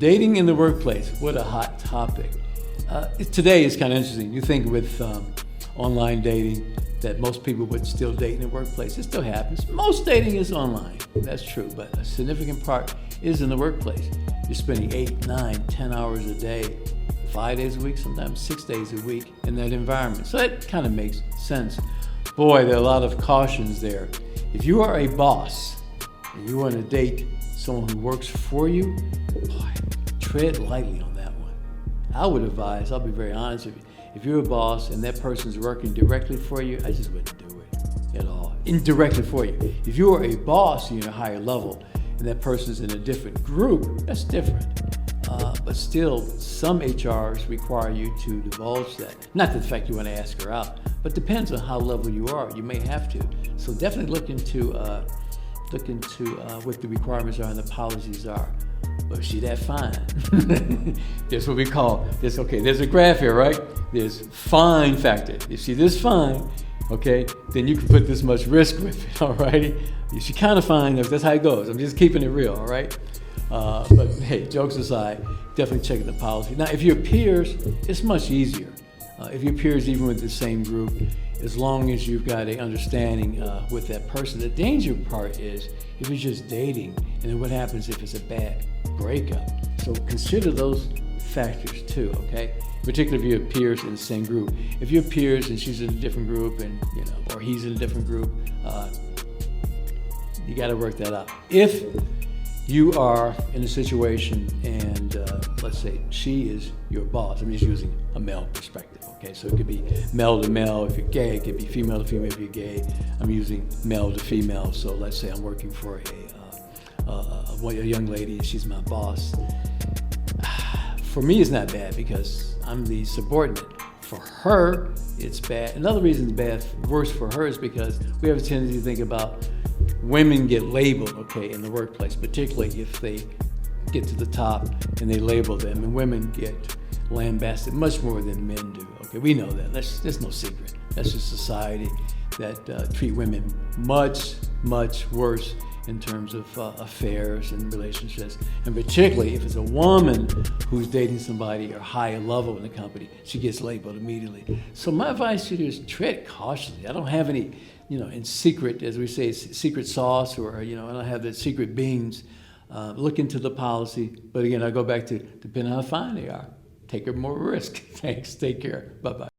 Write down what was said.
Dating in the workplace, what a hot topic. Today is kind of interesting. You think with online dating that most people would still date in the workplace. It still happens. Most dating is online. That's true, but a significant part is in the workplace. You're spending 8, 9, 10 hours a day, 5 days a week, sometimes 6 days a week in that environment. So that kind of makes sense. Boy, there are a lot of cautions there. If you are a boss and you want to date someone who works for you, boy, tread lightly on that one. I would advise, I'll be very honest with you, if you're a boss and that person's working directly for you, I just wouldn't do it at all. Indirectly for you. If you are a boss, you're at a higher level, and that person's in a different group, that's different. But still, some HRs require you to divulge that. Not the fact you want to ask her out, but depends on how level you are. You may have to. So definitely look into what the requirements are and the policies are. But is she that fine? That's what we call this. Okay, there's a graph here, right? There's fine factor. If she's this fine, okay, then you can put this much risk with it, all righty? If she kind of fine, that's how it goes. I'm just keeping it real, all right? But hey, jokes aside, definitely check the policy. Now, if you're peers, it's much easier. If you're peers even with the same group, as long as you've got an understanding with that person. The danger part is if you're just dating, and then what happens if it's a bad breakup. So consider those factors too, okay? Particularly if you're peers in the same group. If you're peers and she's in a different group, and or he's in a different group, you got to work that out. If you are in a situation and let's say she is your boss, I'm just using a male perspective, okay? So it could be male to male if you're gay, it could be female to female if you're gay. I'm using male to female, so let's say I'm working for a young lady and she's my boss. For me, it's not bad because I'm the subordinate. For her, it's bad. Another reason it's bad, worse for her, is because we have a tendency to think about women get labeled, okay, in the workplace, particularly if they get to the top and they label them, and women get lambasted much more than men do. Okay, we know that. That's no secret. That's just society that treat women much, much worse in terms of affairs and relationships, and particularly if it's a woman who's dating somebody at a higher level in the company, she gets labeled immediately. So my advice to you is tread cautiously. I don't have any, in secret, as we say, secret sauce, or I don't have the secret beans. Look into the policy, but again, I go back to depending on how fine they are. Take more risk. Thanks. Take care. Bye-bye.